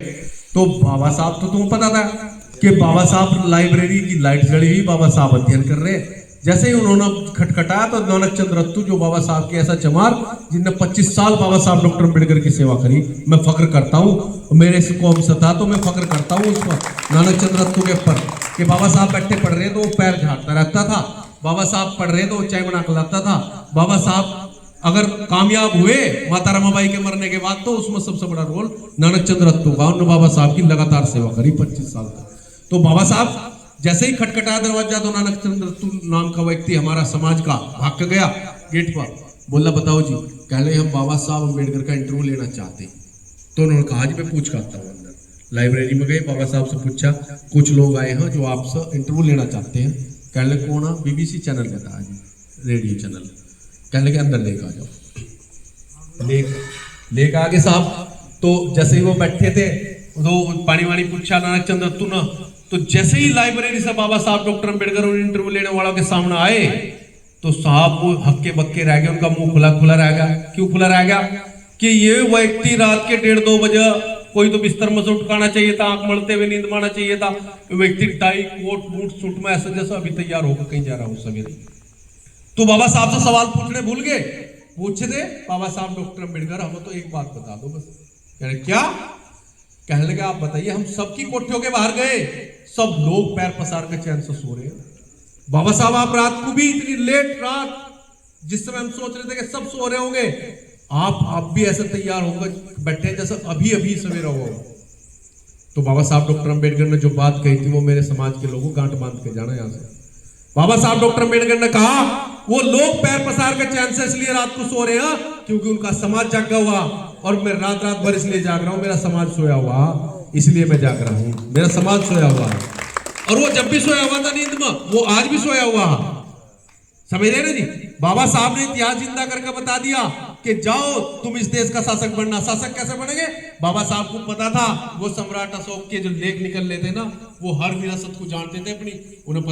तो बाबा साहब तो तुम्हें पता था कि बाबा साहब लाइब्रेरी की लाइट जली हुई, बाबा साहब अध्ययन कर रहे। जैसे ही उन्होंने खटखटाया तो नानक चंद्र रत्तू जो बाबा साहब के ऐसा चमार जिनने 25 साल बाबा साहब डॉक्टर अम्बेडकर की सेवा करी, मैं फक्र करता हूँ, मेरे से कौम से था तो मैं फक्र करता हूँ उस पर नानक चंद्र रत्तू के ऊपर कि बाबा साहब बैठे पढ़ रहे तो वो पैर झाड़ता रहता था, बाबा साहब पढ़ रहे तो वो चाय बना कर लाता था, बाबा साहब अगर कामयाब हुए माता रमाबाई के मरने के बाद तो उसमें सबसे बड़ा रोल नानक चंद्र रत्तू का। उन्होंने बाबा साहब की लगातार सेवा करी 25 साल तक। तो बाबा साहब जैसे ही खटखटाया दरवाजा तो नानक चंद्र रत्तू नाम का व्यक्ति हमारा समाज का भाग गया गेट पर, बोला बताओ जी, कह ले हम बाबा साहब अम्बेडकर का इंटरव्यू लेना चाहते हैं। तो उन्होंने कहा जी मैं पूछ करता हूँ। अंदर लाइब्रेरी में गए, बाबा साहब से पूछा कुछ लोग आए हैं जो आपसे इंटरव्यू लेना चाहते हैं। कह ले कौन है? बीबीसी चैनल का था जी, रेडियो चैनल। कहने के अंदर लेकर आ जाओ। लेकर आगे साहब तो जैसे ही वो बैठे थे तो पानी वानी पूछा नानक चंद्र रत्तू ने, तो जैसे ही लाइब्रेरी से बाबा साहब डॉक्टर अम्बेडकर और इंटरव्यू लेने वालों के सामने आए तो साहब वो हक्के बक्के रह गए, उनका मुंह खुला खुला रह गया। क्यों खुला रह गया? कि ये व्यक्ति रात के 1:30-2 बजे कोई तो बिस्तर में से उठकाना चाहिए था, आंख मलते हुए नींद माना चाहिए था, व्यक्ति टाई कोट बूट सूट में ऐसा जैसा अभी तैयार होकर कहीं जा रहा हूं सवेरे। तो बाबा साहब से सवाल पूछने भूल गए। पूछे थे बाबा साहब डॉक्टर अम्बेडकर हमें तो एक बात बता दो बस। कह रहे क्या? कहने लगे आप बताइए, हम सबकी कोठियों के बाहर गए, सब लोग पैर पसार के चैन से सो रहे हैं। बाबा साहब आप रात को भी इतनी लेट रात जिस समय हम सोच रहे थे कि सब सो रहे होंगे, आप भी ऐसे तैयार होकर बैठे जैसे अभी अभी सवेरा हुआ। तो बाबा साहब डॉक्टर अम्बेडकर ने जो बात कही थी वो मेरे समाज के लोगों गांठ बांध के जाना यहां से। बाबा साहब डॉक्टर अम्बेडकर ने कहा वो लोग पैर पसार के चैन से इसलिए रात को सो रहे हैं क्योंकि उनका समाज जागा हुआ, और मैं रात रात भर इसलिए जाग रहा हूं, मेरा समाज सोया हुआ इसलिए मैं जाग रहा हूं, मेरा समाज सोया हुआ। और वो जब भी सोया हुआ था नींद में, वो आज भी सोया हुआ। समझ रहे ना जी? बाबा साहब ने इतिहास जिंदा करके बता दिया कि जाओ तुम इस देश का शासक बनना। शासक कैसे बनेंगे? बाबा साहब को पता था, वो सम्राट अशोक के जो लेख निकल लेते ना, वो हर विरासत को जानते थे अपनी, उन्हें